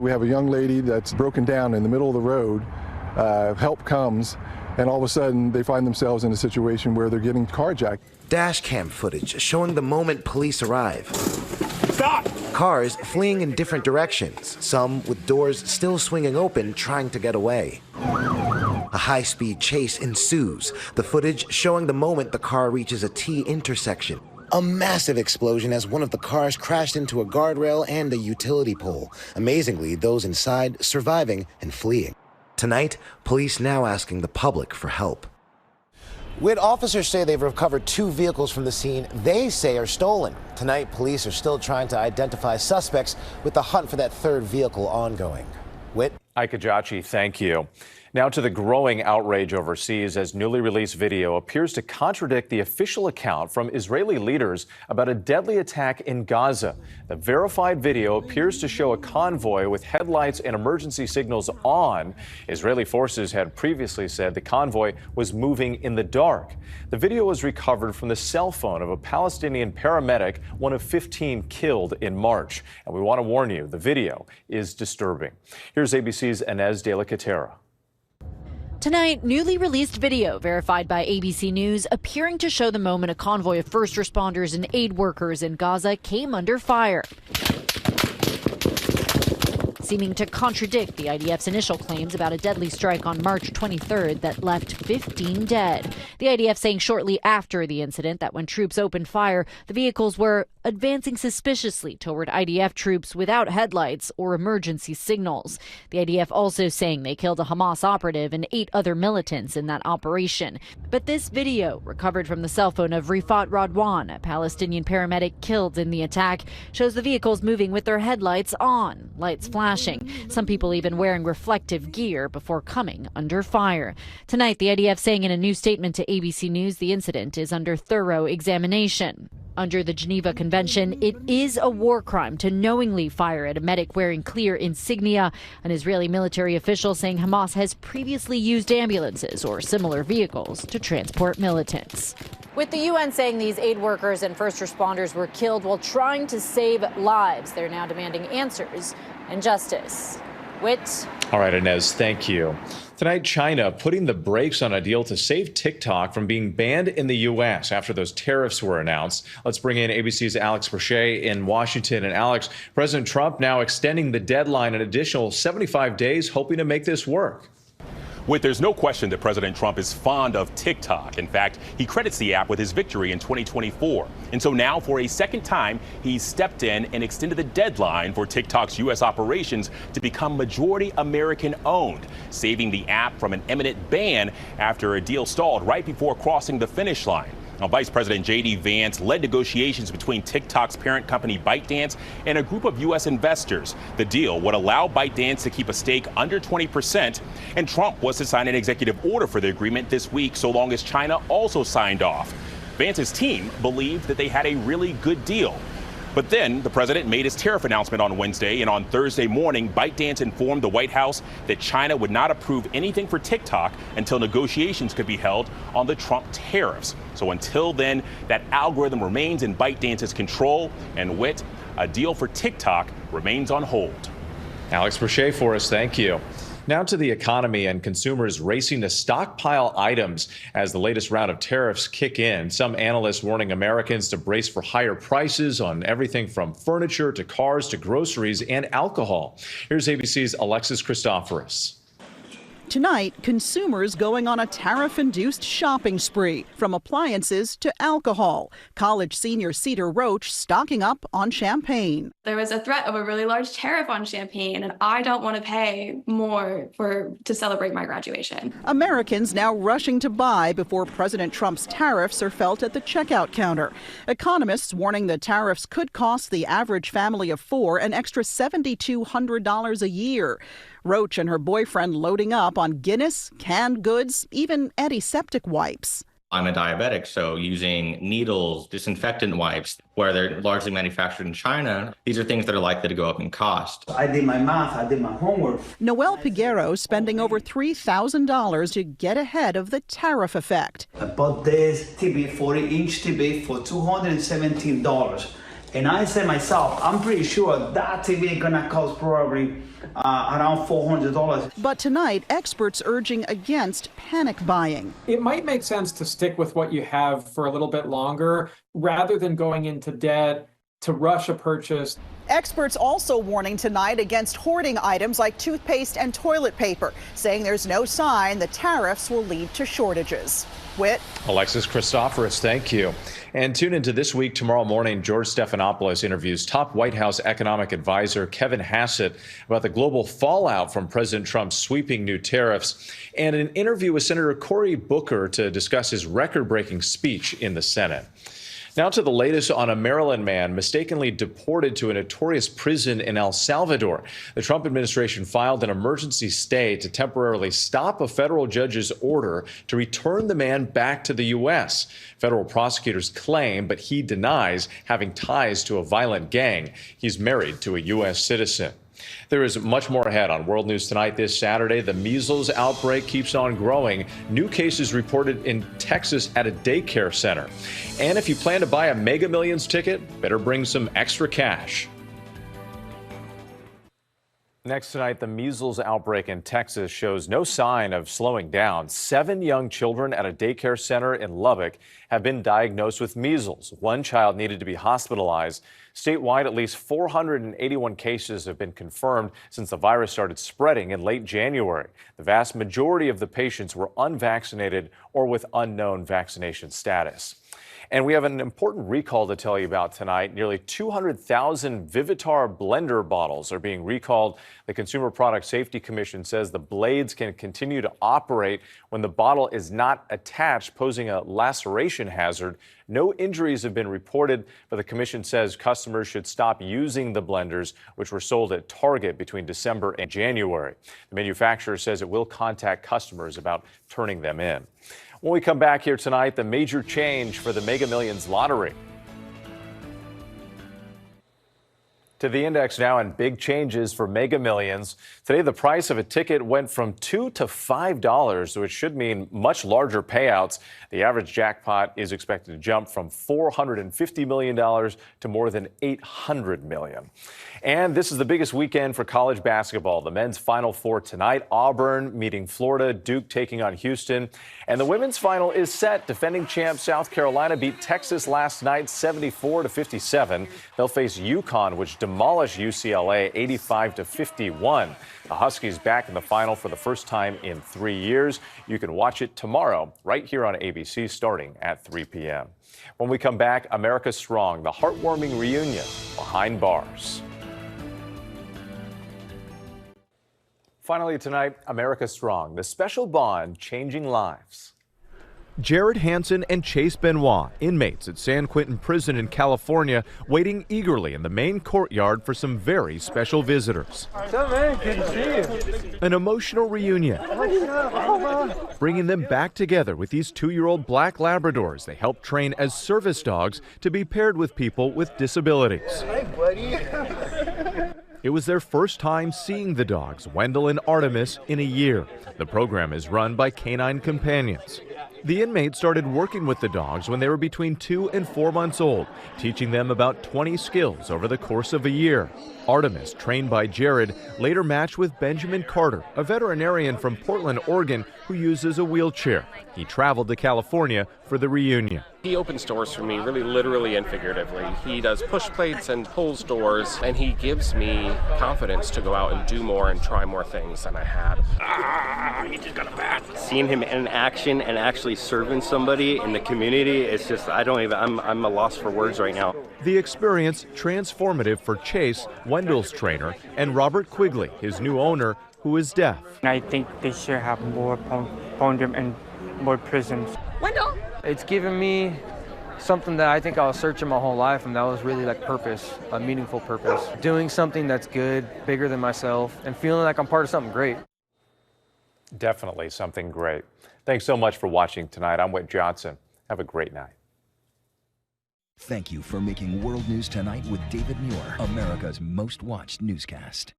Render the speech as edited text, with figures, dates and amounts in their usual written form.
We have a young lady that's broken down in the middle of the road. Help comes, and all of a sudden they find themselves in a situation where they're getting carjacked. Dash cam footage showing the moment police arrive. Stop! Cars fleeing in different directions, some with doors still swinging open, trying to get away. A high-speed chase ensues, the footage showing the moment the car reaches a T intersection. A massive explosion as one of the cars crashed into a guardrail and a utility pole. Amazingly, those inside surviving and fleeing. Tonight, police now asking the public for help. With officers say they've recovered 2 vehicles from the scene they say are stolen. Tonight, police are still trying to identify suspects with the hunt for that 3rd vehicle ongoing. Whit? Carjacking, thank you. Now to the growing outrage overseas as newly released video appears to contradict the official account from Israeli leaders about a deadly attack in Gaza. The verified video appears to show a convoy with headlights and emergency signals on. Israeli forces had previously said the convoy was moving in the dark. The video was recovered from the cell phone of a Palestinian paramedic, one of 15 killed in March. And we want to warn you, the video is disturbing. Here's ABC's Inez de la Catera. Tonight, newly released video verified by ABC News appearing to show the moment a convoy of first responders and aid workers in Gaza came under fire, seeming to contradict the IDF's initial claims about a deadly strike on March 23rd that left 15 dead. The IDF saying shortly after the incident that when troops opened fire, the vehicles were advancing suspiciously toward IDF troops without headlights or emergency signals. The IDF also saying they killed a Hamas operative and 8 other militants in that operation. But this video, recovered from the cell phone of Rifat Radwan, a Palestinian paramedic killed in the attack, shows the vehicles moving with their headlights on, lights flashing, some people even wearing reflective gear before coming under fire. Tonight, the IDF saying in a new statement to ABC News the incident is under thorough examination. Under the Geneva Convention, it is a war crime to knowingly fire at a medic wearing clear insignia. An Israeli military official saying Hamas has previously used ambulances or similar vehicles to transport militants. With the UN saying these aid workers and first responders were killed while trying to save lives, they're now demanding answers and justice. Whit? All right, Inez, thank you. Tonight, China putting the brakes on a deal to save TikTok from being banned in the U.S. after those tariffs were announced. Let's bring in ABC's Alex Brochet in Washington. And Alex, President Trump now extending the deadline an additional 75 days, hoping to make this work. There's no question that President Trump is fond of TikTok. In fact, he credits the app with his victory in 2024. And so now, for a second time, he's stepped in and extended the deadline for TikTok's U.S. operations to become majority American owned, saving the app from an imminent ban after a deal stalled right before crossing the finish line. Now, Vice President J.D. Vance led negotiations between TikTok's parent company ByteDance and a group of U.S. investors. The deal would allow ByteDance to keep a stake under 20%, and Trump was to sign an executive order for the agreement this week, so long as China also signed off. Vance's team believed that they had a really good deal. But then the president made his tariff announcement on Wednesday, and on Thursday morning, ByteDance informed the White House that China would not approve anything for TikTok until negotiations could be held on the Trump tariffs. So until then, that algorithm remains in ByteDance's control, and Whit, a deal for TikTok remains on hold. Alex Brochet for us, thank you. Now to the economy and consumers racing to stockpile items as the latest round of tariffs kick in. Some analysts warning Americans to brace for higher prices on everything from furniture to cars to groceries and alcohol. Here's ABC's Alexis Christoforous. Tonight, consumers going on a tariff-induced shopping spree, from appliances to alcohol. College senior Cedar Roach stocking up on champagne. There was a threat of a really large tariff on champagne, and I don't want to pay more to celebrate my graduation. Americans now rushing to buy before President Trump's tariffs are felt at the checkout counter. Economists warning the tariffs could cost the average family of 4 an extra $7,200 a year. Roach and her boyfriend loading up on Guinness, canned goods, even antiseptic wipes. I'm a diabetic, so using needles, disinfectant wipes, where they're largely manufactured in China, these are things that are likely to go up in cost. I did my math, I did my homework. Noel Piguero spending over $3,000 to get ahead of the tariff effect. I bought this TV, 40-inch TV, for $217. And I said myself, I'm pretty sure that TV gonna cost probably around $400. But tonight, experts urging against panic buying. It might make sense to stick with what you have for a little bit longer rather than going into debt to rush a purchase. Experts also warning tonight against hoarding items like toothpaste and toilet paper, saying there's no sign the tariffs will lead to shortages. Whit. Alexis Christoforous, thank you. And tune into This Week tomorrow morning. George Stephanopoulos interviews top White House economic advisor Kevin Hassett about the global fallout from President Trump's sweeping new tariffs, and an interview with Senator Cory Booker to discuss his record-breaking speech in the Senate. Now to the latest on a Maryland man mistakenly deported to a notorious prison in El Salvador. The Trump administration filed an emergency stay to temporarily stop a federal judge's order to return the man back to the U.S. Federal prosecutors claim, but he denies, having ties to a violent gang. He's married to a U.S. citizen. There is much more ahead on World News Tonight this Saturday. The measles outbreak keeps on growing. New cases reported in Texas at a daycare center. And if you plan to buy a Mega Millions ticket, better bring some extra cash. Next tonight, the measles outbreak in Texas shows no sign of slowing down. 7 young children at a daycare center in Lubbock have been diagnosed with measles. 1 child needed to be hospitalized. Statewide, at least 481 cases have been confirmed since the virus started spreading in late January. The vast majority of the patients were unvaccinated or with unknown vaccination status. And we have an important recall to tell you about tonight. Nearly 200,000 Vivitar blender bottles are being recalled. The Consumer Product Safety Commission says the blades can continue to operate when the bottle is not attached, posing a laceration hazard. No injuries have been reported, but the commission says customers should stop using the blenders, which were sold at Target between December and January. The manufacturer says it will contact customers about turning them in. When we come back here tonight, the major change for the Mega Millions lottery. To the index now, and big changes for Mega Millions. Today, the price of a ticket went from $2 to $5, which should mean much larger payouts. The average jackpot is expected to jump from $450 million to more than $800 million. And this is the biggest weekend for college basketball. The men's Final Four tonight, Auburn meeting Florida, Duke taking on Houston. And the women's final is set. Defending champ South Carolina beat Texas last night 74-57. They'll face UConn, which demolished UCLA 85-51. The Huskies back in the final for the first time in 3 years. You can watch it tomorrow right here on ABC starting at 3 p.m. When we come back, America Strong, the heartwarming reunion behind bars. Finally tonight, America Strong, the special bond changing lives. Jared Hansen and Chase Benoit, inmates at San Quentin Prison in California, waiting eagerly in the main courtyard for some very special visitors. What's up, man? Good to see you. An emotional reunion, bringing them back together with these 2-year-old black Labradors they helped train as service dogs to be paired with people with disabilities. Hey, buddy. It was their first time seeing the dogs, Wendell and Artemis, in a year. The program is run by Canine Companions. The inmates started working with the dogs when they were between 2 and 4 months old, teaching them about 20 skills over the course of a year. Artemis, trained by Jared, later matched with Benjamin Carter, a veterinarian from Portland, Oregon, who uses a wheelchair. He traveled to California for the reunion. He opens doors for me, really literally and figuratively. He does push plates and pulls doors, and he gives me confidence to go out and do more and try more things than I had. He just got a bat. Seeing him in action and actually serving somebody in the community, it's just, I'm a loss for words right now. The experience transformative for Chase, Wendell's trainer, and Robert Quigley, his new owner, who is deaf. I think they should have more program and more prisons. Wendell! It's given me something that I think I was searching my whole life, and that was really like purpose, a meaningful purpose. Doing something that's good, bigger than myself, and feeling like I'm part of something great. Definitely something great. Thanks so much for watching tonight. I'm Whit Johnson. Have a great night. Thank you for making World News Tonight with David Muir America's most watched newscast.